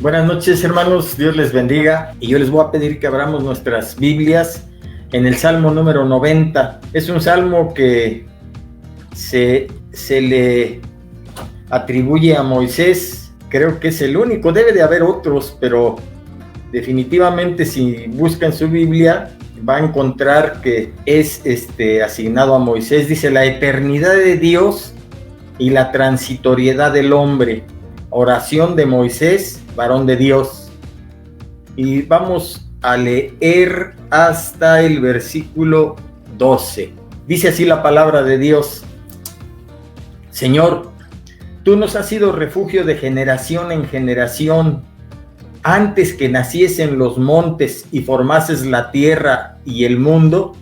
Buenas noches, hermanos, Dios les bendiga, y yo les voy a pedir que abramos nuestras Biblias en el Salmo número 90. Es un salmo que se le atribuye a Moisés. Creo que es el único, debe de haber otros, pero definitivamente si buscan su Biblia va a encontrar que es asignado a Moisés. Dice: la eternidad de Dios y la transitoriedad del hombre. Oración de Moisés, varón de Dios. Y vamos a leer hasta el versículo 12. Dice así la palabra de Dios: Señor, tú nos has sido refugio de generación en generación. Antes que naciesen los montes y formases la tierra y el mundo,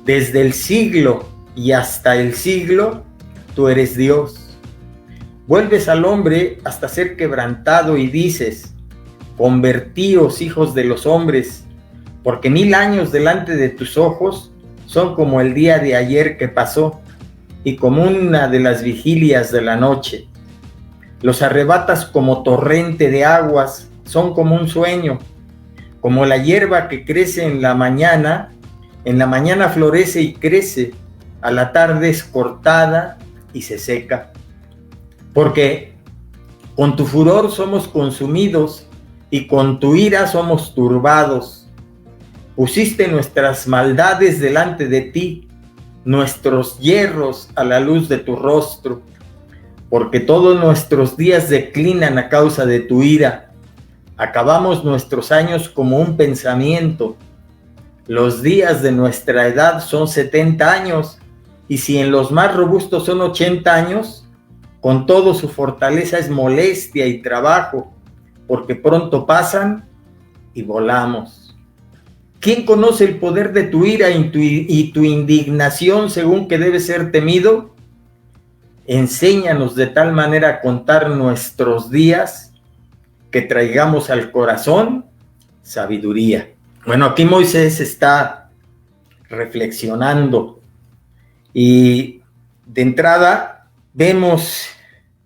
desde el siglo y hasta el siglo, tú eres Dios. Vuelves al hombre hasta ser quebrantado y dices: convertíos, hijos de los hombres, porque 1000 años delante de tus ojos son como el día de ayer que pasó, y como una de las vigilias de la noche. Los arrebatas como torrente de aguas, son como un sueño, como la hierba que crece en la mañana florece y crece, a la tarde es cortada y se seca. Porque con tu furor somos consumidos y con tu ira somos turbados. Pusiste nuestras maldades delante de ti, nuestros yerros a la luz de tu rostro, porque todos nuestros días declinan a causa de tu ira. Acabamos nuestros años como un pensamiento. Los días de nuestra edad son 70 años, y si en los más robustos son 80 años, con todo su fortaleza es molestia y trabajo, porque pronto pasan y volamos. ¿Quién conoce el poder de tu ira y tu indignación según que debe ser temido? Enséñanos de tal manera a contar nuestros días que traigamos al corazón sabiduría. Bueno, aquí Moisés está reflexionando, y de entrada vemos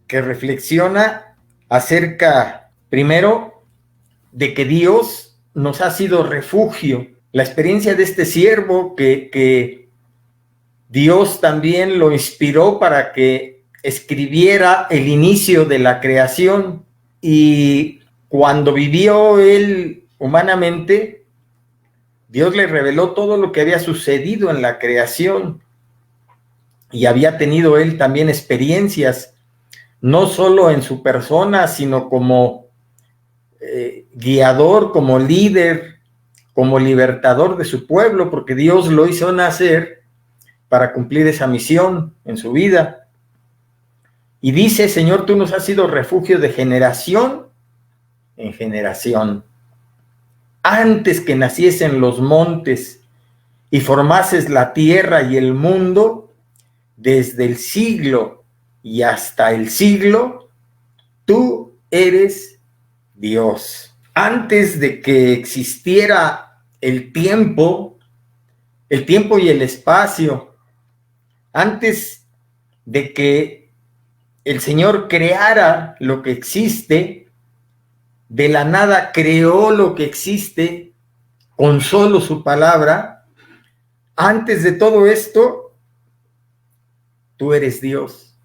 que reflexiona acerca, primero, de que Dios nos ha sido refugio. La experiencia de este siervo que Dios también lo inspiró para que escribiera el inicio de la creación, y cuando vivió él humanamente, Dios le reveló todo lo que había sucedido en la creación, y había tenido él también experiencias, no solo en su persona, sino como guiador, como líder, como libertador de su pueblo, porque Dios lo hizo nacer para cumplir esa misión en su vida. Y dice: Señor, tú nos has sido refugio de generación en generación. Antes que naciesen los montes y formases la tierra y el mundo, desde el siglo y hasta el siglo, tú eres Dios. Antes de que existiera el tiempo y el espacio, antes de que el Señor creara lo que existe, de la nada creó lo que existe con solo su palabra. Antes de todo esto, tú eres Dios.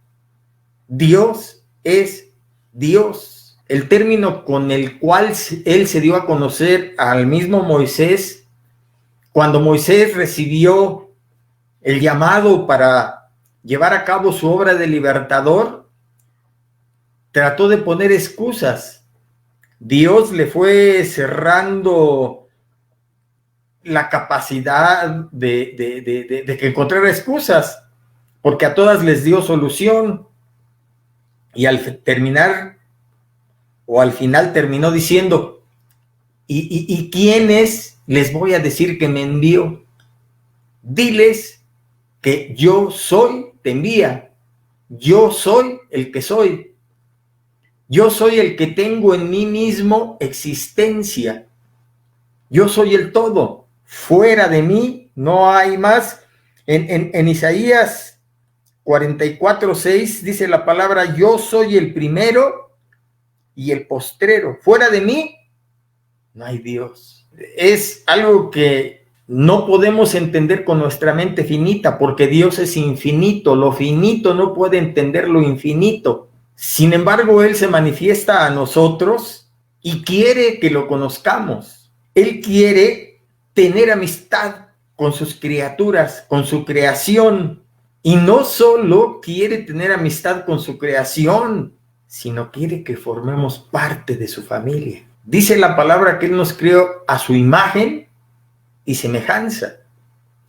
Dios es Dios. El término con el cual él se dio a conocer al mismo Moisés, cuando Moisés recibió el llamado para llevar a cabo su obra de libertador, trató de poner excusas. Dios le fue cerrando la capacidad de que encontrara excusas, porque a todas les dio solución, y al final terminó diciendo: ¿Y quiénes les voy a decir que me envió? Diles que yo soy, te envía. Yo soy el que soy. Yo soy el que tengo en mí mismo existencia. Yo soy el todo. Fuera de mí no hay más. En Isaías 44:6 dice la palabra: yo soy el primero y el postrero. Fuera de mí, no hay Dios. Es algo que no podemos entender con nuestra mente finita, porque Dios es infinito. Lo finito no puede entender lo infinito. Sin embargo, Él se manifiesta a nosotros y quiere que lo conozcamos. Él quiere tener amistad con sus criaturas, con su creación. Y no solo quiere tener amistad con su creación, sino quiere que formemos parte de su familia. Dice la palabra que Él nos creó a su imagen y semejanza,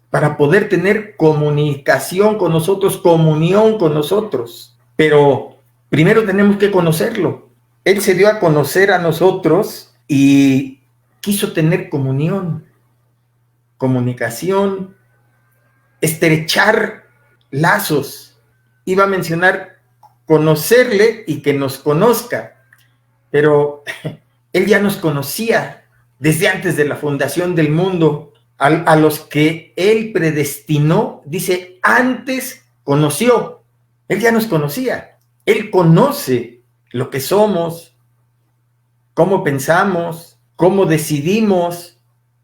para poder tener comunicación con nosotros, comunión con nosotros. Pero primero tenemos que conocerlo. Él se dio a conocer a nosotros y quiso tener comunión, comunicación, estrechar lazos. Iba a mencionar conocerle y que nos conozca, pero Él ya nos conocía desde antes de la fundación del mundo. A los que Él predestinó, dice, antes conoció. Él ya nos conocía. Él conoce lo que somos, cómo pensamos, cómo decidimos.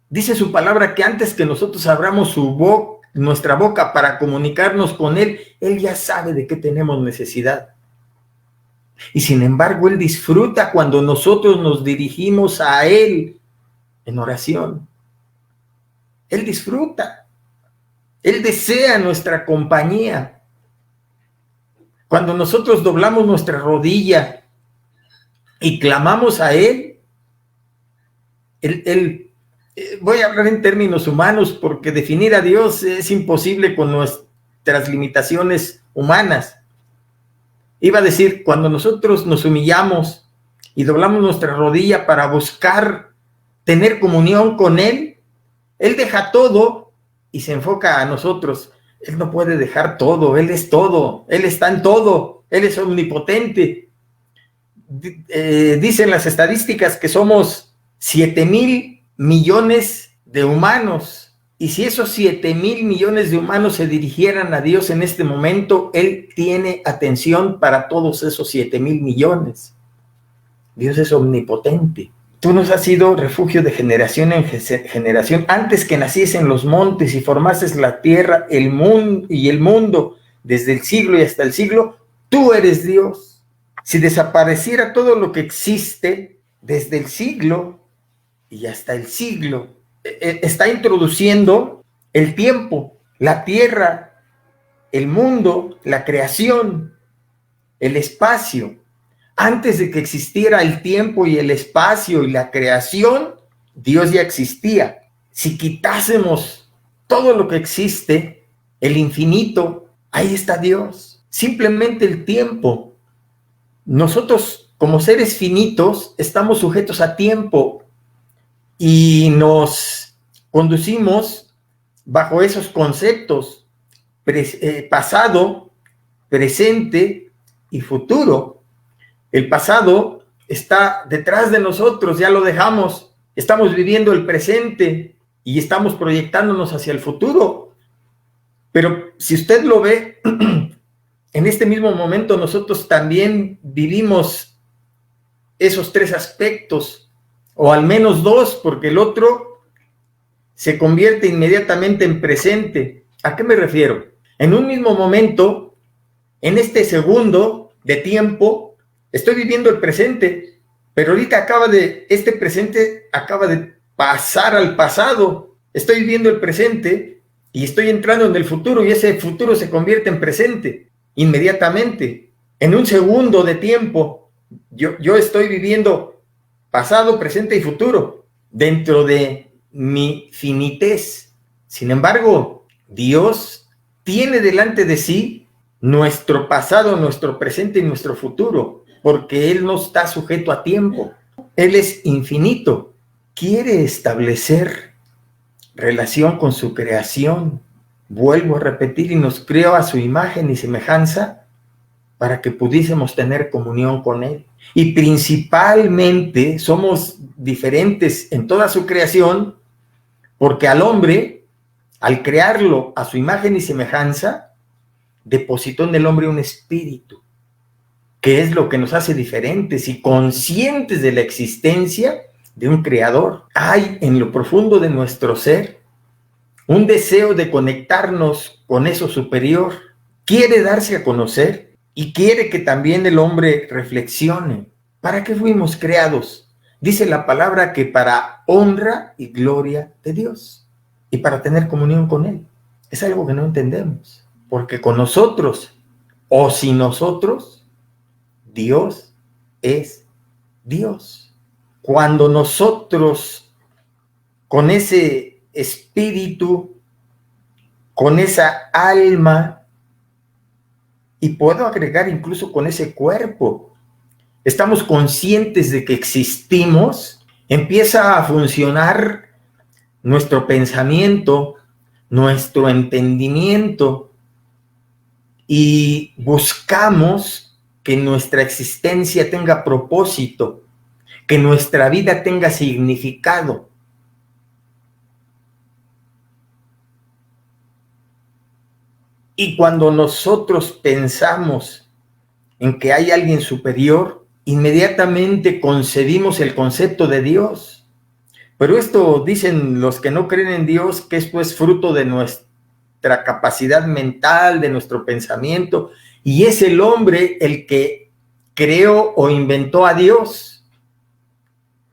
Dice su palabra que antes que nosotros abramos nuestra boca para comunicarnos con Él, Él ya sabe de qué tenemos necesidad. Y sin embargo, Él disfruta cuando nosotros nos dirigimos a Él en oración. Él disfruta. Él desea nuestra compañía. Cuando nosotros doblamos nuestra rodilla y clamamos a Él, voy a hablar en términos humanos porque definir a Dios es imposible con nuestras limitaciones humanas. Iba a decir, cuando nosotros nos humillamos y doblamos nuestra rodilla para buscar tener comunión con Él, Él deja todo y se enfoca a nosotros. Él no puede dejar todo, Él es todo, Él está en todo, Él es omnipotente. Dicen las estadísticas que somos 7,000 millones de humanos. Y si esos 7,000 millones de humanos se dirigieran a Dios en este momento, Él tiene atención para todos esos 7,000 millones. Dios es omnipotente. Tú nos has sido refugio de generación en generación. Antes que naciesen los montes y formases la tierra, el mundo, desde el siglo y hasta el siglo, tú eres Dios. Si desapareciera todo lo que existe desde el siglo y hasta el siglo, está introduciendo el tiempo, la tierra, el mundo, la creación, el espacio. Antes de que existiera el tiempo y el espacio y la creación, Dios ya existía. Si quitásemos todo lo que existe, el infinito, ahí está Dios. Simplemente el tiempo. Nosotros, como seres finitos, estamos sujetos a tiempo y nos conducimos bajo esos conceptos, pasado, presente y futuro. El pasado está detrás de nosotros, ya lo dejamos, estamos viviendo el presente y estamos proyectándonos hacia el futuro. Pero si usted lo ve, en este mismo momento nosotros también vivimos esos tres aspectos, o al menos dos, porque el otro se convierte inmediatamente en presente. ¿A qué me refiero? En un mismo momento, en este segundo de tiempo, estoy viviendo el presente, pero ahorita este presente acaba de pasar al pasado. Estoy viviendo el presente y estoy entrando en el futuro y ese futuro se convierte en presente inmediatamente. En un segundo de tiempo, yo estoy viviendo pasado, presente y futuro dentro de mi finitez. Sin embargo, Dios tiene delante de sí nuestro pasado, nuestro presente y nuestro futuro, porque Él no está sujeto a tiempo. Él es infinito. Quiere establecer relación con su creación. Vuelvo a repetir, y nos creó a su imagen y semejanza para que pudiésemos tener comunión con Él. Y principalmente somos diferentes en toda su creación, porque al hombre, al crearlo a su imagen y semejanza, depositó en el hombre un espíritu. que es lo que nos hace diferentes y conscientes de la existencia de un creador. Hay en lo profundo de nuestro ser un deseo de conectarnos con eso superior. Quiere darse a conocer y quiere que también el hombre reflexione. ¿Para qué fuimos creados? Dice la palabra que para honra y gloria de Dios y para tener comunión con Él. Es algo que no entendemos, porque con nosotros o sin nosotros, Dios es Dios. Cuando nosotros, con ese espíritu, con esa alma, y puedo agregar incluso con ese cuerpo, estamos conscientes de que existimos, empieza a funcionar nuestro pensamiento, nuestro entendimiento, y buscamos que nuestra existencia tenga propósito, que nuestra vida tenga significado. Y cuando nosotros pensamos en que hay alguien superior, inmediatamente concebimos el concepto de Dios. Pero esto dicen los que no creen en Dios, que esto es fruto de nuestra capacidad mental, de nuestro pensamiento, y es el hombre el que creó o inventó a Dios,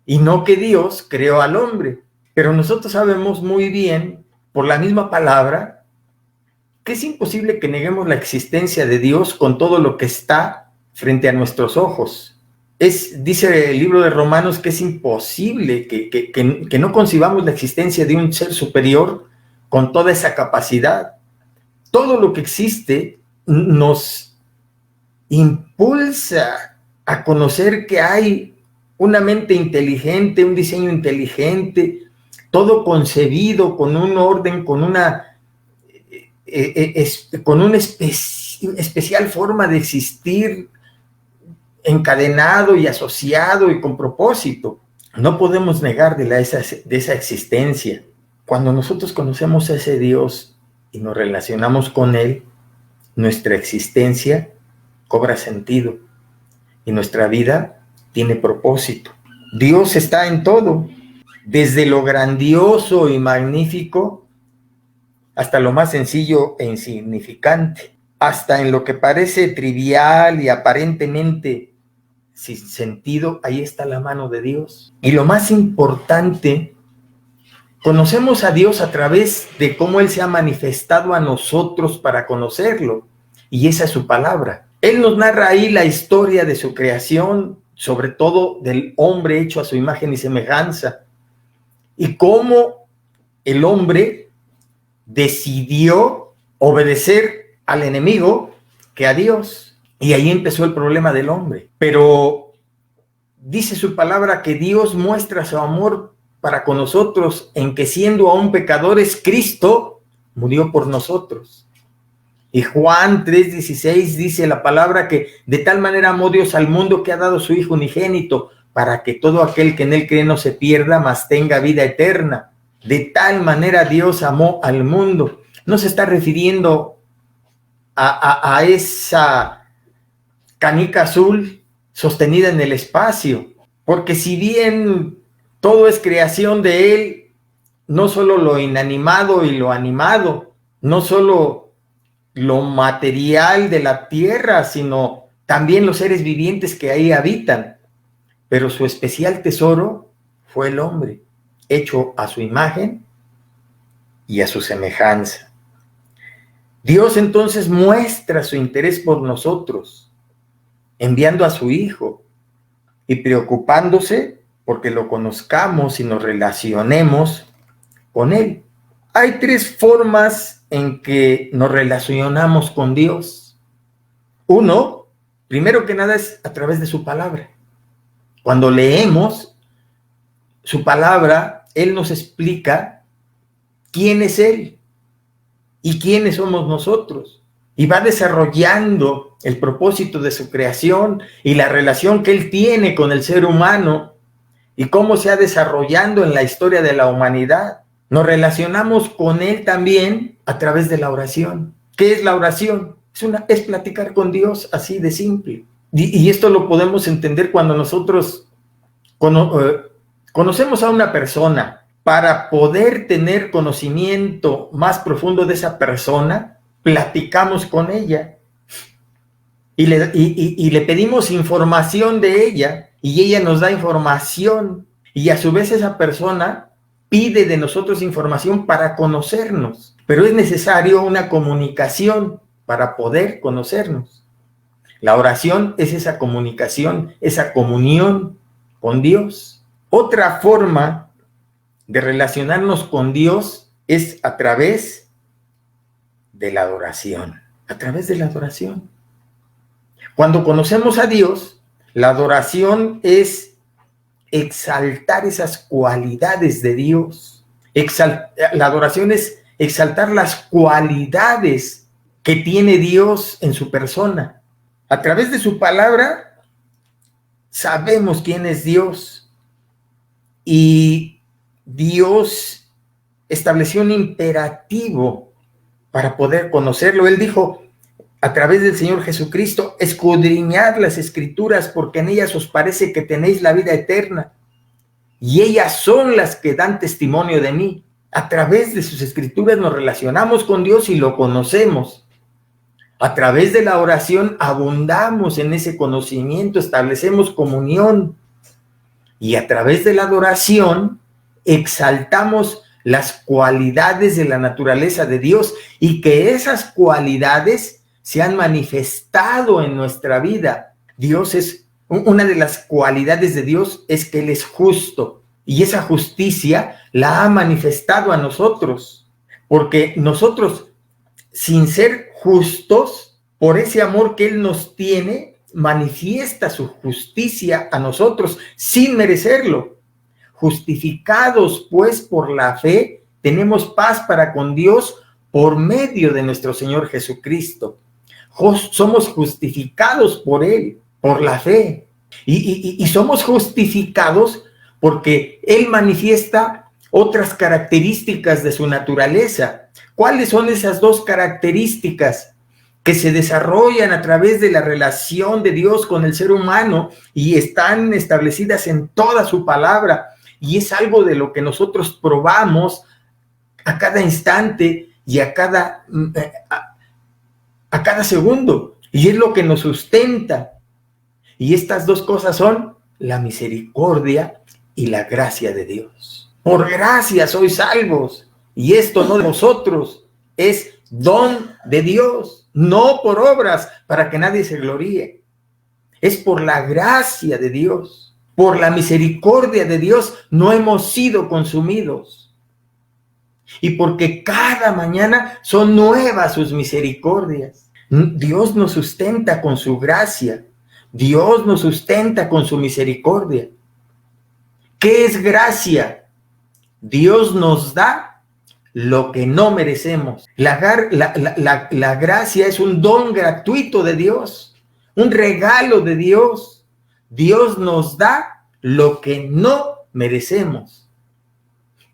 y no que Dios creó al hombre. Pero nosotros sabemos muy bien, por la misma palabra, que es imposible que neguemos la existencia de Dios con todo lo que está frente a nuestros ojos. Dice el libro de Romanos que es imposible que no concibamos la existencia de un ser superior con toda esa capacidad. Todo lo que existe nos impulsa a conocer que hay una mente inteligente, un diseño inteligente, todo concebido con un orden, con una especial forma de existir, encadenado y asociado y con propósito. No podemos negar de esa existencia. Cuando nosotros conocemos a ese Dios y nos relacionamos con Él, nuestra existencia cobra sentido y nuestra vida tiene propósito. Dios está en todo, desde lo grandioso y magnífico hasta lo más sencillo e insignificante, hasta en lo que parece trivial y aparentemente sin sentido, ahí está la mano de Dios. Y lo más importante, conocemos a Dios a través de cómo Él se ha manifestado a nosotros para conocerlo, y esa es su palabra. Él nos narra ahí la historia de su creación, sobre todo del hombre hecho a su imagen y semejanza, y cómo el hombre decidió obedecer al enemigo que a Dios. Y ahí empezó el problema del hombre. Pero dice su palabra que Dios muestra su amor para con nosotros en que siendo aún pecadores, Cristo murió por nosotros. Y Juan 3:16 dice la palabra que de tal manera amó Dios al mundo que ha dado su Hijo unigénito para que todo aquel que en él cree no se pierda, mas tenga vida eterna. De tal manera Dios amó al mundo. No se está refiriendo a esa canica azul sostenida en el espacio, porque si bien todo es creación de Él, no solo lo inanimado y lo animado, no solo lo material de la tierra, sino también los seres vivientes que ahí habitan. Pero su especial tesoro fue el hombre, hecho a su imagen y a su semejanza. Dios entonces muestra su interés por nosotros, enviando a su Hijo y preocupándose porque lo conozcamos y nos relacionemos con Él. Hay tres formas en que nos relacionamos con Dios. Uno, primero que nada, es a través de su palabra. Cuando leemos su palabra, Él nos explica quién es Él y quiénes somos nosotros. Y va desarrollando el propósito de su creación y la relación que Él tiene con el ser humano y cómo se ha desarrollando en la historia de la humanidad. Nos relacionamos con Él también a través de la oración. ¿Qué es la oración? Es platicar con Dios así de simple. Y esto lo podemos entender cuando nosotros conocemos a una persona. Para poder tener conocimiento más profundo de esa persona, platicamos con ella y le pedimos información de ella, y ella nos da información, y a su vez esa persona pide de nosotros información para conocernos. Pero es necesario una comunicación para poder conocernos. La oración es esa comunicación, esa comunión con Dios. Otra forma de relacionarnos con Dios es a través de la adoración. A través de la adoración. Cuando conocemos a Dios, la adoración es exaltar esas cualidades de Dios. La adoración es exaltar las cualidades que tiene Dios en su persona. A través de su palabra sabemos quién es Dios, y Dios estableció un imperativo para poder conocerlo. Él dijo a través del Señor Jesucristo: escudriñad las Escrituras, porque en ellas os parece que tenéis la vida eterna, y ellas son las que dan testimonio de mí. A través de sus Escrituras nos relacionamos con Dios y lo conocemos. A través de la oración abundamos en ese conocimiento, establecemos comunión, y a través de la adoración exaltamos las cualidades de la naturaleza de Dios, y que esas cualidades se han manifestado en nuestra vida. Una de las cualidades de Dios es que Él es justo, y esa justicia la ha manifestado a nosotros, porque nosotros, sin ser justos, por ese amor que Él nos tiene, manifiesta su justicia a nosotros sin merecerlo. Justificados pues por la fe, tenemos paz para con Dios por medio de nuestro Señor Jesucristo. Somos justificados por Él, por la fe. Y somos justificados porque Él manifiesta otras características de su naturaleza. ¿Cuáles son esas dos características que se desarrollan a través de la relación de Dios con el ser humano y están establecidas en toda su palabra? Y es algo de lo que nosotros probamos a cada instante y a cada segundo, y es lo que nos sustenta. Y estas dos cosas son la misericordia y la gracia de Dios. Por gracia sois salvos, y esto no de vosotros, es don de Dios, no por obras, para que nadie se gloríe. Es por la gracia de Dios, por la misericordia de Dios, no hemos sido consumidos. Y porque cada mañana son nuevas sus misericordias. Dios nos sustenta con su gracia. Dios nos sustenta con su misericordia. ¿Qué es gracia? Dios nos da lo que no merecemos. La gracia es un don gratuito de Dios, un regalo de Dios. Dios nos da lo que no merecemos.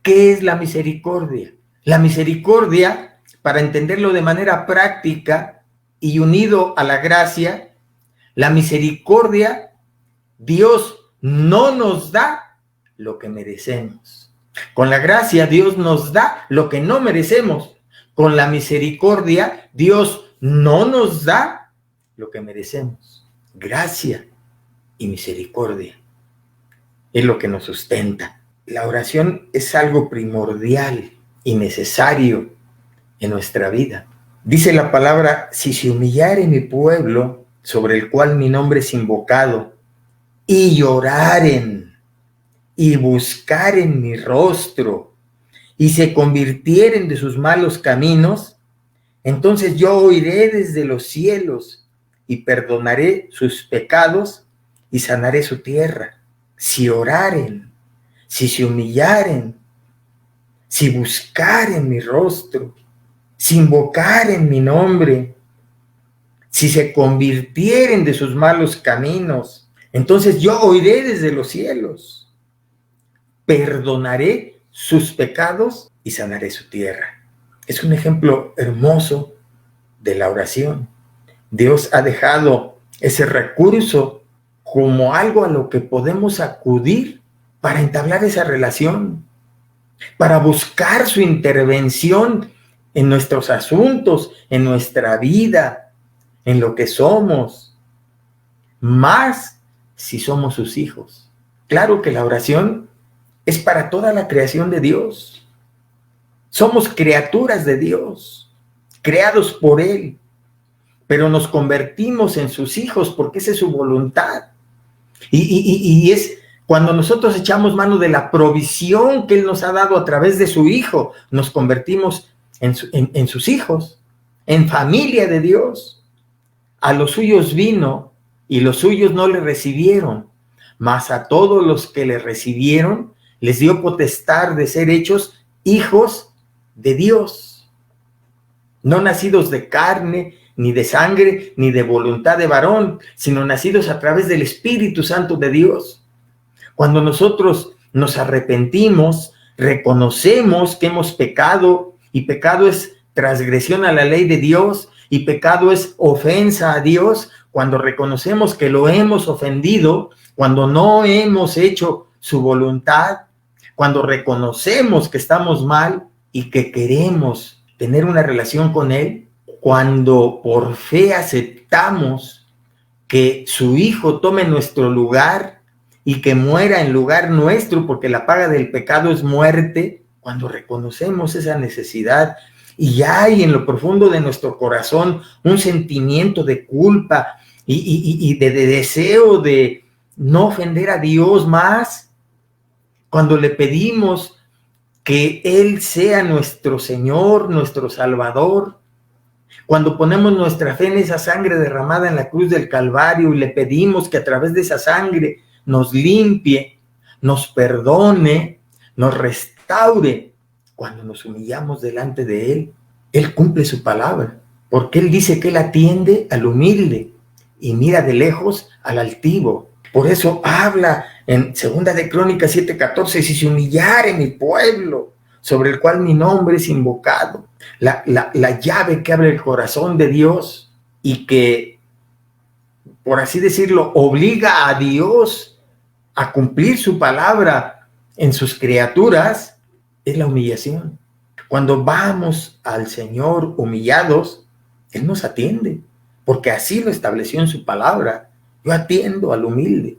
¿Qué es la misericordia? La misericordia, para entenderlo de manera práctica y unido a la gracia, la misericordia, Dios no nos da lo que merecemos. Con la gracia, Dios nos da lo que no merecemos. Con la misericordia, Dios no nos da lo que merecemos. Gracia y misericordia es lo que nos sustenta. La oración es algo primordial y necesario en nuestra vida. Dice la palabra: si se humillare mi pueblo, sobre el cual mi nombre es invocado, y lloraren, y buscaren mi rostro, y se convirtieren de sus malos caminos, entonces yo oiré desde los cielos, y perdonaré sus pecados, y sanaré su tierra. Si oraren, si se humillaren, si buscaren mi rostro, si invocaren mi nombre, si se convirtieren de sus malos caminos, entonces yo oiré desde los cielos, perdonaré sus pecados y sanaré su tierra. Es un ejemplo hermoso de la oración. Dios ha dejado ese recurso como algo a lo que podemos acudir para entablar esa relación, para buscar su intervención en nuestros asuntos, en nuestra vida, en lo que somos, más si somos sus hijos. Claro que la oración es para toda la creación de Dios. Somos criaturas de Dios, creados por Él, pero nos convertimos en sus hijos porque esa es su voluntad. Y es cuando nosotros echamos mano de la provisión que Él nos ha dado a través de su Hijo, nos convertimos en sus hijos, en familia de Dios. A los suyos vino y los suyos no le recibieron, mas a todos los que le recibieron les dio potestad de ser hechos hijos de Dios, no nacidos de carne, ni de sangre, ni de voluntad de varón, sino nacidos a través del Espíritu Santo de Dios. Cuando nosotros nos arrepentimos, reconocemos que hemos pecado, y pecado es transgresión a la ley de Dios, y pecado es ofensa a Dios. Cuando reconocemos que lo hemos ofendido, cuando no hemos hecho su voluntad, cuando reconocemos que estamos mal y que queremos tener una relación con Él, cuando por fe aceptamos que su Hijo tome nuestro lugar y que muera en lugar nuestro, porque la paga del pecado es muerte, cuando reconocemos esa necesidad y hay en lo profundo de nuestro corazón un sentimiento de culpa y de deseo de no ofender a Dios más, cuando le pedimos que Él sea nuestro Señor, nuestro Salvador, cuando ponemos nuestra fe en esa sangre derramada en la cruz del Calvario y le pedimos que a través de esa sangre nos limpie, nos perdone, nos restaure, cuando nos humillamos delante de Él, Él cumple su palabra, porque Él dice que Él atiende al humilde y mira de lejos al altivo. Por eso habla en 2 de Crónicas 7:14, si se humillare mi pueblo, sobre el cual mi nombre es invocado, la llave que abre el corazón de Dios y que, por así decirlo, obliga a Dios a cumplir su palabra en sus criaturas, es la humillación. Cuando vamos al Señor humillados, Él nos atiende, porque así lo estableció en su palabra. Yo atiendo al humilde.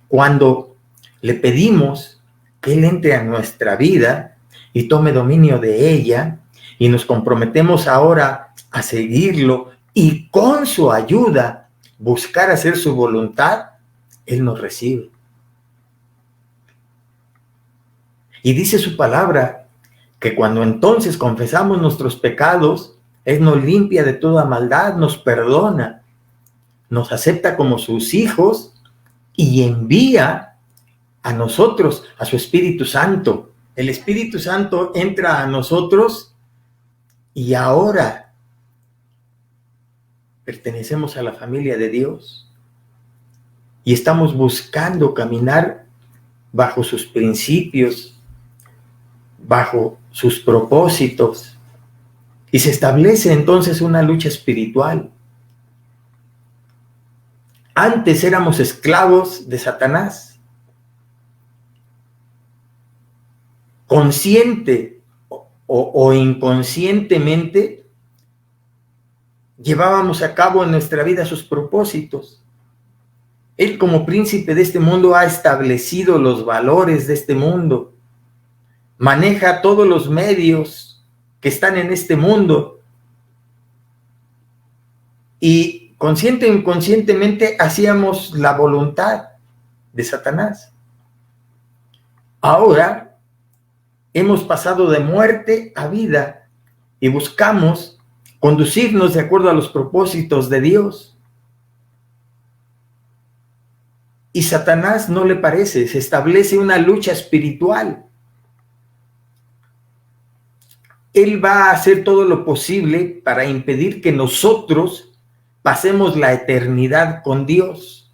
Cuando le pedimos que Él entre a nuestra vida y tome dominio de ella, y nos comprometemos ahora a seguirlo y con su ayuda buscar hacer su voluntad, Él nos recibe. Y dice su palabra que cuando entonces confesamos nuestros pecados, Él nos limpia de toda maldad, nos perdona, nos acepta como sus hijos y envía a nosotros a su Espíritu Santo. El Espíritu Santo entra a nosotros y ahora pertenecemos a la familia de Dios y estamos buscando caminar bajo sus principios, bajo sus propósitos, y se establece entonces una lucha espiritual. Antes éramos esclavos de Satanás, consciente o inconscientemente llevábamos a cabo en nuestra vida sus propósitos. Él, como príncipe de este mundo, ha establecido los valores de este mundo, maneja todos los medios que están en este mundo y consciente o inconscientemente hacíamos la voluntad de Satanás. Ahora hemos pasado de muerte a vida y buscamos conducirnos de acuerdo a los propósitos de Dios. Y Satanás no le parece, se establece una lucha espiritual. Él va a hacer todo lo posible para impedir que nosotros pasemos la eternidad con Dios.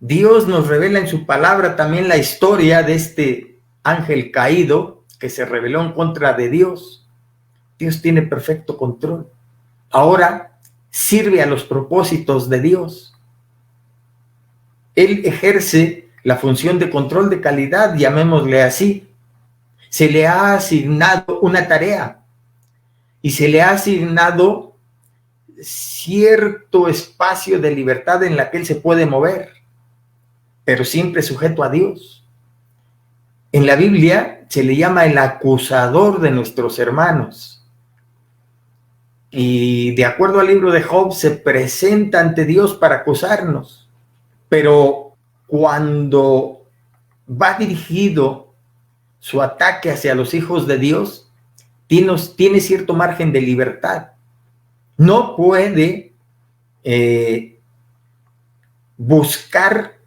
Dios nos revela en su palabra también la historia de este ángel caído que se rebeló en contra de Dios. Dios tiene perfecto control. ahora sirve a los propósitos de Dios. Él ejerce la función de control de calidad, llamémosle así. Se le ha asignado una tarea y se le ha asignado cierto espacio de libertad en la que él se puede mover, pero siempre sujeto a Dios. En la Biblia se le llama el acusador de nuestros hermanos. Y de acuerdo al libro de Job, se presenta ante Dios para acusarnos. Pero cuando va dirigido su ataque hacia los hijos de Dios, tiene cierto margen de libertad. No puede buscar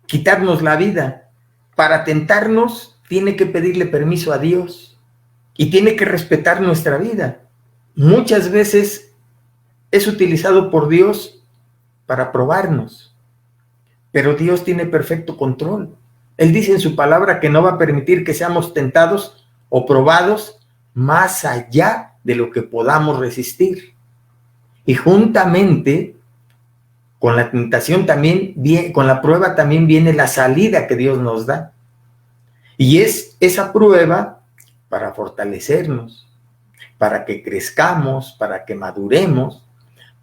quitarnos la vida. Para tentarnos, tiene que pedirle permiso a Dios y tiene que respetar nuestra vida. Muchas veces es utilizado por Dios para probarnos, pero Dios tiene perfecto control. Él dice en su palabra que no va a permitir que seamos tentados o probados más allá de lo que podamos resistir. Y juntamente con la tentación también, con la prueba también viene la salida que Dios nos da. Y es esa prueba para fortalecernos, para que crezcamos, para que maduremos,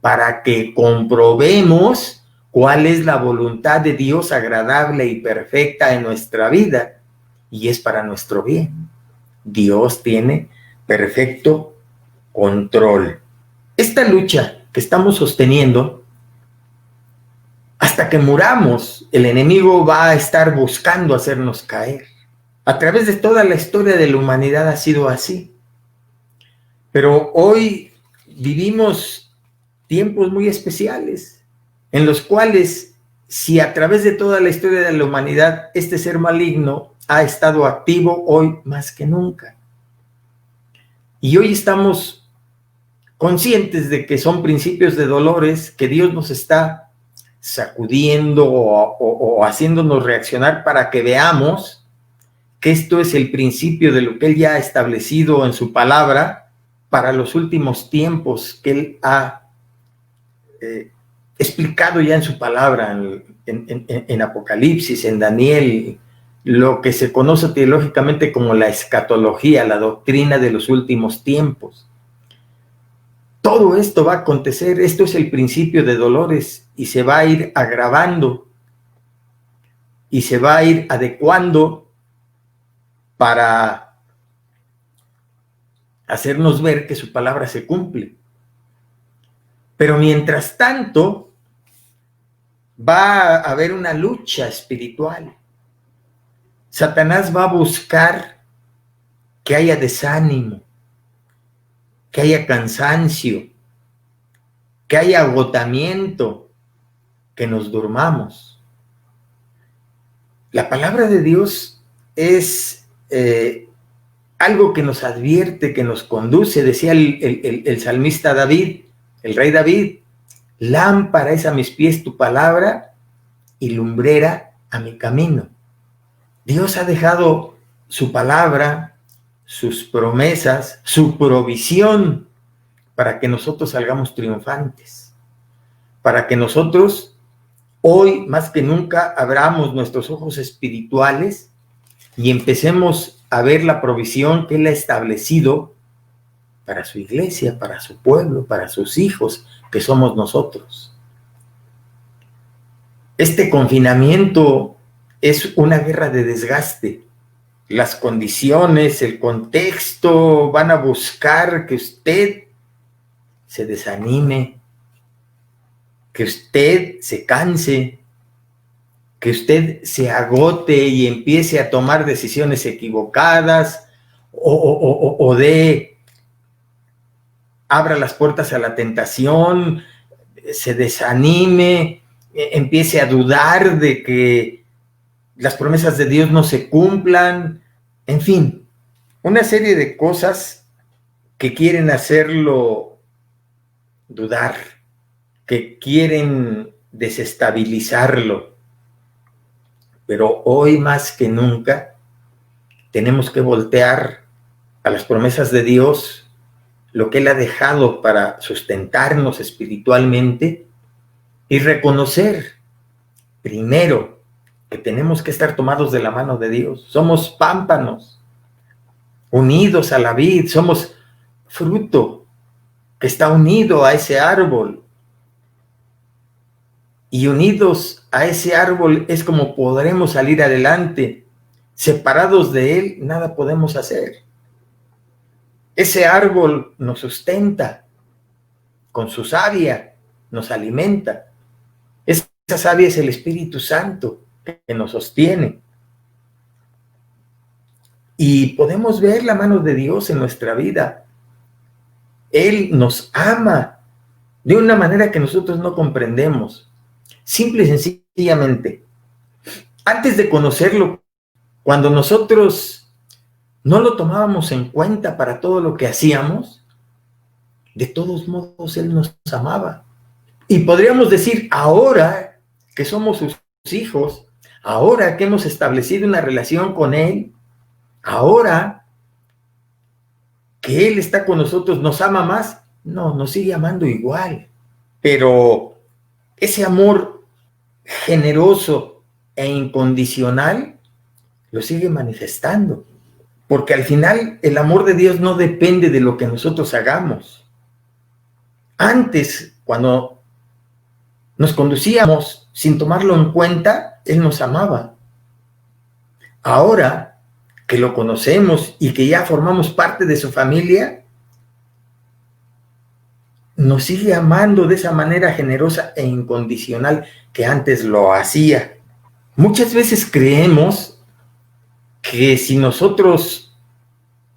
para que comprobemos cuál es la voluntad de Dios agradable y perfecta en nuestra vida. Y es para nuestro bien. Dios tiene perfecto control. Esta lucha que estamos sosteniendo, hasta que muramos, el enemigo va a estar buscando hacernos caer. A través de toda la historia de la humanidad ha sido así. Pero hoy vivimos tiempos muy especiales, en los cuales, si a través de toda la historia de la humanidad este ser maligno ha estado activo, hoy más que nunca. Y hoy estamos conscientes de que son principios de dolores que Dios nos está sacudiendo o haciéndonos reaccionar para que veamos que esto es el principio de lo que Él ya ha establecido en su palabra para los últimos tiempos que Él ha explicado ya en su palabra, en Apocalipsis, en Daniel, lo que se conoce teológicamente como la escatología, la doctrina de los últimos tiempos. Todo esto va a acontecer, esto es el principio de dolores y se va a ir agravando y se va a ir adecuando para hacernos ver que su palabra se cumple. Pero mientras tanto, va a haber una lucha espiritual. Satanás va a buscar que haya desánimo, que haya cansancio, que haya agotamiento, que nos durmamos. La palabra de Dios es algo que nos advierte, que nos conduce. Decía el salmista David, el rey David: lámpara es a mis pies tu palabra y lumbrera a mi camino. Dios ha dejado su palabra, sus promesas, su provisión para que nosotros salgamos triunfantes, para que nosotros hoy más que nunca abramos nuestros ojos espirituales y empecemos a ver la provisión que Él ha establecido para su iglesia, para su pueblo, para sus hijos, que somos nosotros. Este confinamiento es una guerra de desgaste. Las condiciones, el contexto van a buscar que usted se desanime, que usted se canse, que usted se agote y empiece a tomar decisiones equivocadas o abra las puertas a la tentación, se desanime, empiece a dudar de que las promesas de Dios no se cumplan, en fin, una serie de cosas que quieren hacerlo dudar, que quieren desestabilizarlo. Pero hoy más que nunca tenemos que voltear a las promesas de Dios, lo que Él ha dejado para sustentarnos espiritualmente y reconocer primero que tenemos que estar tomados de la mano de Dios. Somos pámpanos unidos a la vid, somos fruto que está unido a ese árbol. Y unidos a ese árbol es como podremos salir adelante. Separados de él, nada podemos hacer. Ese árbol nos sustenta, con su savia nos alimenta. Esa savia es el Espíritu Santo que nos sostiene. Y podemos ver la mano de Dios en nuestra vida. Él nos ama de una manera que nosotros no comprendemos. Simple y sencillamente, antes de conocerlo, cuando nosotros no lo tomábamos en cuenta para todo lo que hacíamos, de todos modos Él nos amaba. Y podríamos decir, ahora que somos sus hijos, ahora que hemos establecido una relación con Él, ahora que Él está con nosotros, ¿nos ama más? No, nos sigue amando igual. Pero ese amor generoso e incondicional lo sigue manifestando. Porque al final el amor de Dios no depende de lo que nosotros hagamos. Antes, cuando nos conducíamos sin tomarlo en cuenta, Él nos amaba. Ahora que lo conocemos y que ya formamos parte de su familia, nos sigue amando de esa manera generosa e incondicional que antes lo hacía. Muchas veces creemos que si nosotros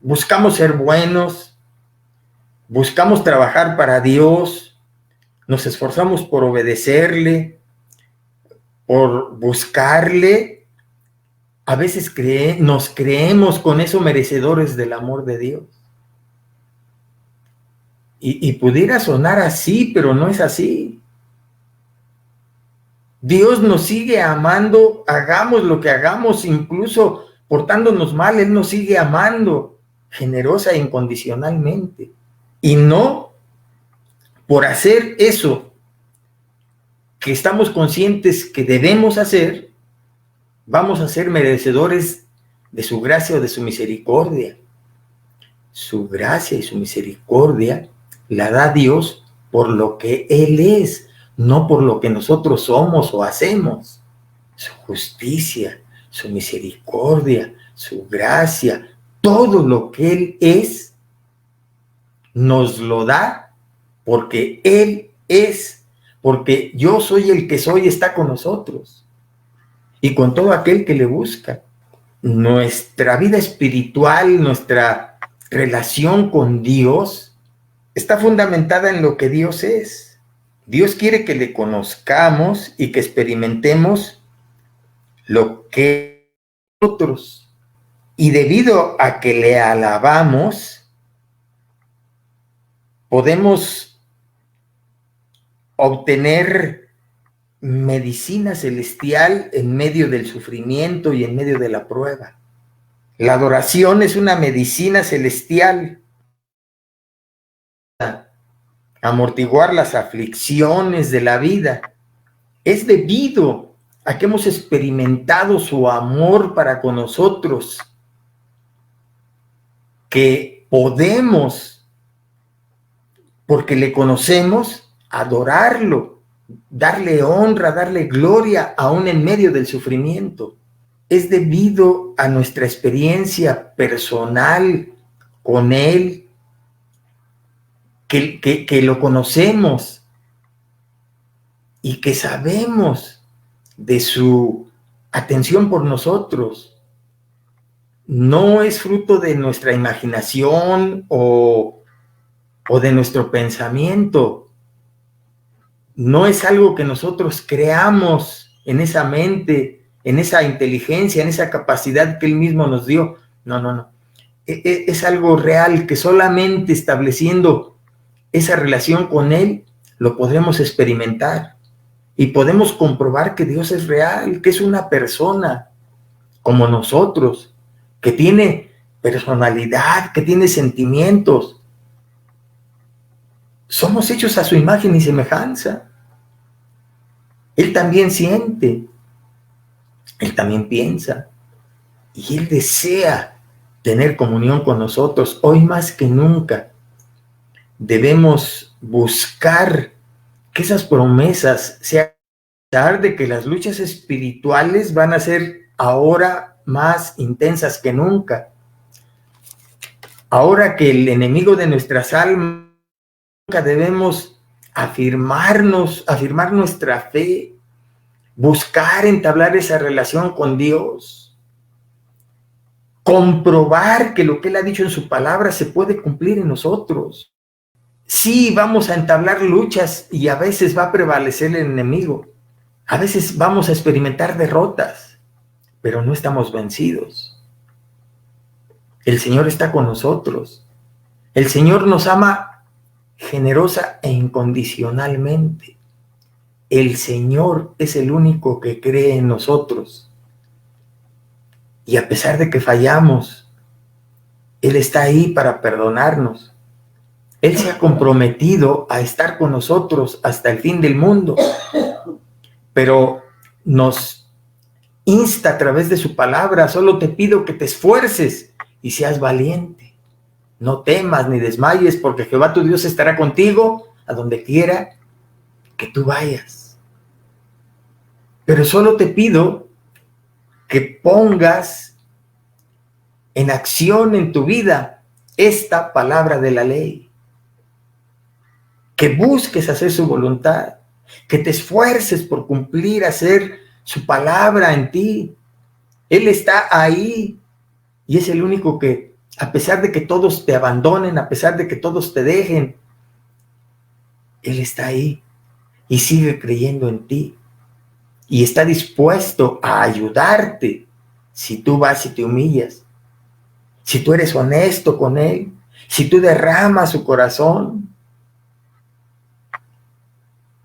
buscamos ser buenos, buscamos trabajar para Dios, nos esforzamos por obedecerle, por buscarle, a veces nos creemos con eso merecedores del amor de Dios. Y pudiera sonar así, pero no es así. Dios nos sigue amando, hagamos lo que hagamos, incluso portándonos mal, Él nos sigue amando generosa e incondicionalmente. Y no por hacer eso que estamos conscientes que debemos hacer, vamos a ser merecedores de su gracia o de su misericordia. Su gracia y su misericordia la da Dios por lo que Él es, no por lo que nosotros somos o hacemos. Su justicia, su misericordia, su gracia, todo lo que Él es, nos lo da porque Él es, porque yo soy el que soy, está con nosotros y con todo aquel que le busca. Nuestra vida espiritual, nuestra relación con Dios está fundamentada en lo que Dios es. Dios quiere que le conozcamos y que experimentemos lo que nosotros. Y debido a que le alabamos, podemos obtener medicina celestial en medio del sufrimiento y en medio de la prueba. La adoración es una medicina celestial. Amortiguar las aflicciones de la vida. Es debido a que hemos experimentado su amor para con nosotros, que podemos, porque le conocemos, adorarlo, darle honra, darle gloria, aún en medio del sufrimiento. Es debido a nuestra experiencia personal con Él, que lo conocemos y que sabemos de su atención por nosotros. No es fruto de nuestra imaginación o de nuestro pensamiento. No es algo que nosotros creamos en esa mente, en esa inteligencia, en esa capacidad que Él mismo nos dio. No. Es algo real que solamente estableciendo esa relación con Él lo podremos experimentar y podemos comprobar que Dios es real, que es una persona como nosotros, que tiene personalidad, que tiene sentimientos, Somos hechos a su imagen y semejanza. Él también siente, Él también piensa, y Él desea tener comunión con nosotros. Hoy más que nunca debemos buscar que esas promesas sean, a pesar de que las luchas espirituales van a ser ahora más intensas que nunca. Ahora que el enemigo de nuestras almas, debemos afirmar nuestra fe, buscar entablar esa relación con Dios, comprobar que lo que Él ha dicho en su palabra se puede cumplir en nosotros. Sí, vamos a entablar luchas y a veces va a prevalecer el enemigo. A veces vamos a experimentar derrotas, pero no estamos vencidos. El Señor está con nosotros. El Señor nos ama generosa e incondicionalmente. El Señor es el único que cree en nosotros. Y a pesar de que fallamos, Él está ahí para perdonarnos. Él se ha comprometido a estar con nosotros hasta el fin del mundo. Pero nos insta a través de su palabra: solo te pido que te esfuerces y seas valiente. No temas ni desmayes, porque Jehová tu Dios estará contigo a donde quiera que tú vayas. Pero solo te pido que pongas en acción en tu vida esta palabra de la ley, que busques hacer su voluntad, que te esfuerces por cumplir, hacer su palabra en ti. Él está ahí y es el único que, a pesar de que todos te abandonen, a pesar de que todos te dejen, Él está ahí y sigue creyendo en ti y está dispuesto a ayudarte si tú vas y te humillas, si tú eres honesto con Él, si tú derramas su corazón.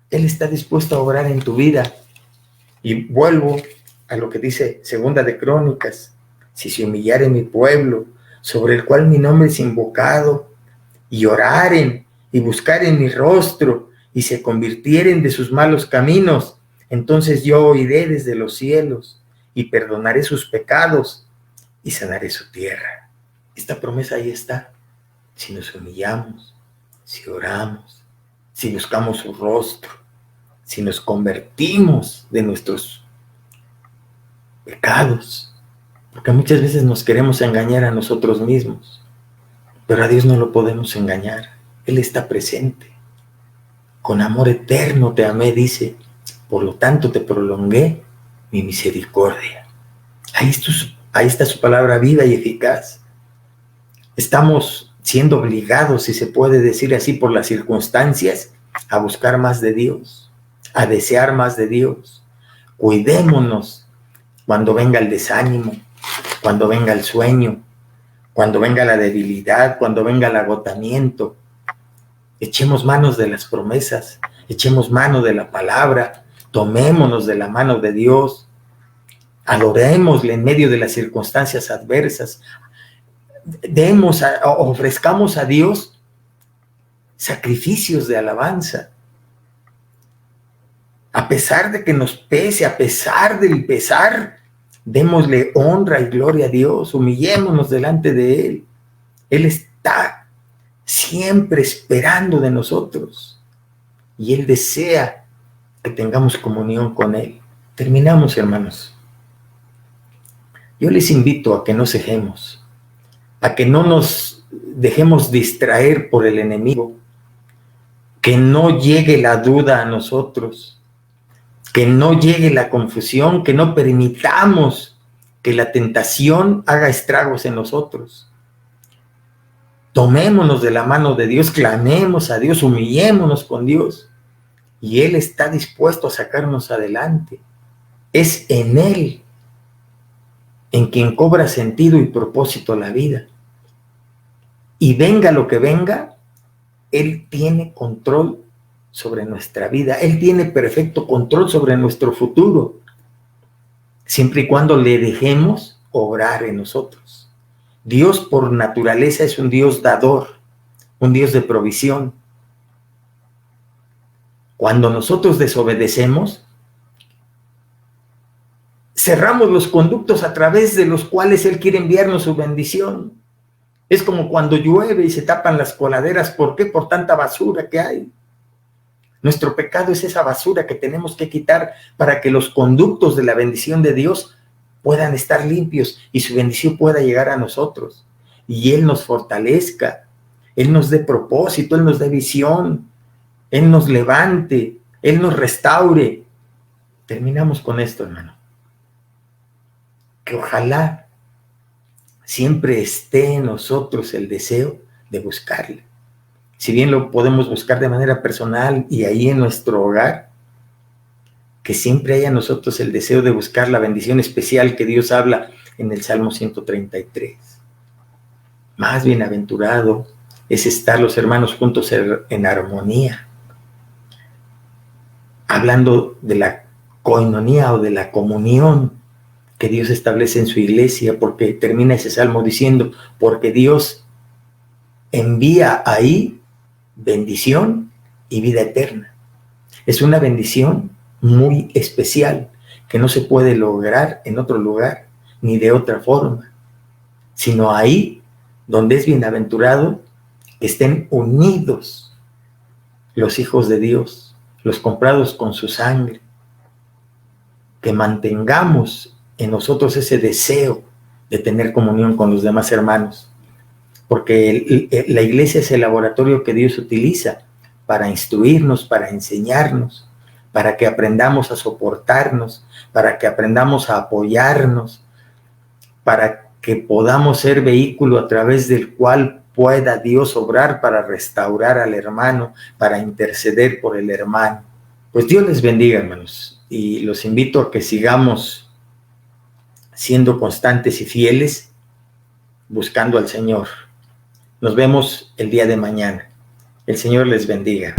Él está dispuesto a obrar en tu vida. Y vuelvo a lo que dice Segunda de Crónicas: si se humillare mi pueblo, sobre el cual mi nombre es invocado, y oraren y buscaren mi rostro, y se convirtieren de sus malos caminos, entonces yo oiré desde los cielos, y perdonaré sus pecados, y sanaré su tierra. Esta promesa ahí está. Si nos humillamos, si oramos, si buscamos su rostro, si nos convertimos de nuestros pecados, porque muchas veces nos queremos engañar a nosotros mismos, pero a Dios no lo podemos engañar. Él está presente. Con amor eterno te amé, dice, por lo tanto te prolongué mi misericordia. Ahí está su palabra viva y eficaz. Estamos siendo obligados, si se puede decir así, por las circunstancias, a buscar más de Dios, a desear más de Dios. Cuidémonos cuando venga el desánimo, cuando venga el sueño, cuando venga la debilidad, cuando venga el agotamiento. Echemos manos de las promesas, echemos mano de la palabra, tomémonos de la mano de Dios, adorémosle en medio de las circunstancias adversas, ofrezcamos a Dios sacrificios de alabanza. A pesar de que nos pese, a pesar del pesar, démosle honra y gloria a Dios, humillémonos delante de Él. Él está siempre esperando de nosotros y Él desea que tengamos comunión con Él. Terminamos, hermanos. Yo les invito a que no cejemos, a que no nos dejemos distraer por el enemigo, que no llegue la duda a nosotros, que no llegue la confusión, que no permitamos que la tentación haga estragos en nosotros. Tomémonos de la mano de Dios, clamemos a Dios, humillémonos con Dios, y Él está dispuesto a sacarnos adelante. Es en Él en quien cobra sentido y propósito la vida. Y venga lo que venga, Él tiene control sobre nuestra vida. Él tiene perfecto control sobre nuestro futuro, siempre y cuando le dejemos obrar en nosotros. Dios por naturaleza es un Dios dador, un Dios de provisión. Cuando nosotros desobedecemos, cerramos los conductos a través de los cuales Él quiere enviarnos su bendición. Es como cuando llueve y se tapan las coladeras. ¿Por qué? Por tanta basura que hay. Nuestro pecado es esa basura que tenemos que quitar para que los conductos de la bendición de Dios puedan estar limpios y su bendición pueda llegar a nosotros. Y Él nos fortalezca, Él nos dé propósito, Él nos dé visión, Él nos levante, Él nos restaure. Terminamos con esto, hermano. Que ojalá siempre esté en nosotros el deseo de buscarle. Si bien lo podemos buscar de manera personal y ahí en nuestro hogar, que siempre haya en nosotros el deseo de buscar la bendición especial que Dios habla en el Salmo 133. Más bienaventurado es estar los hermanos juntos en armonía. Hablando de la coinonía o de la comunión que Dios establece en su iglesia, porque termina ese salmo diciendo, porque Dios envía ahí bendición y vida eterna. Es una bendición muy especial que no se puede lograr en otro lugar ni de otra forma, sino ahí donde es bienaventurado que estén unidos los hijos de Dios, los comprados con su sangre, que mantengamos en nosotros ese deseo de tener comunión con los demás hermanos, porque la iglesia es el laboratorio que Dios utiliza para instruirnos, para enseñarnos, para que aprendamos a soportarnos, para que aprendamos a apoyarnos, para que podamos ser vehículo a través del cual pueda Dios obrar para restaurar al hermano, para interceder por el hermano. Pues Dios les bendiga, hermanos, y los invito a que sigamos siendo constantes y fieles, buscando al Señor. Nos vemos el día de mañana. El Señor les bendiga.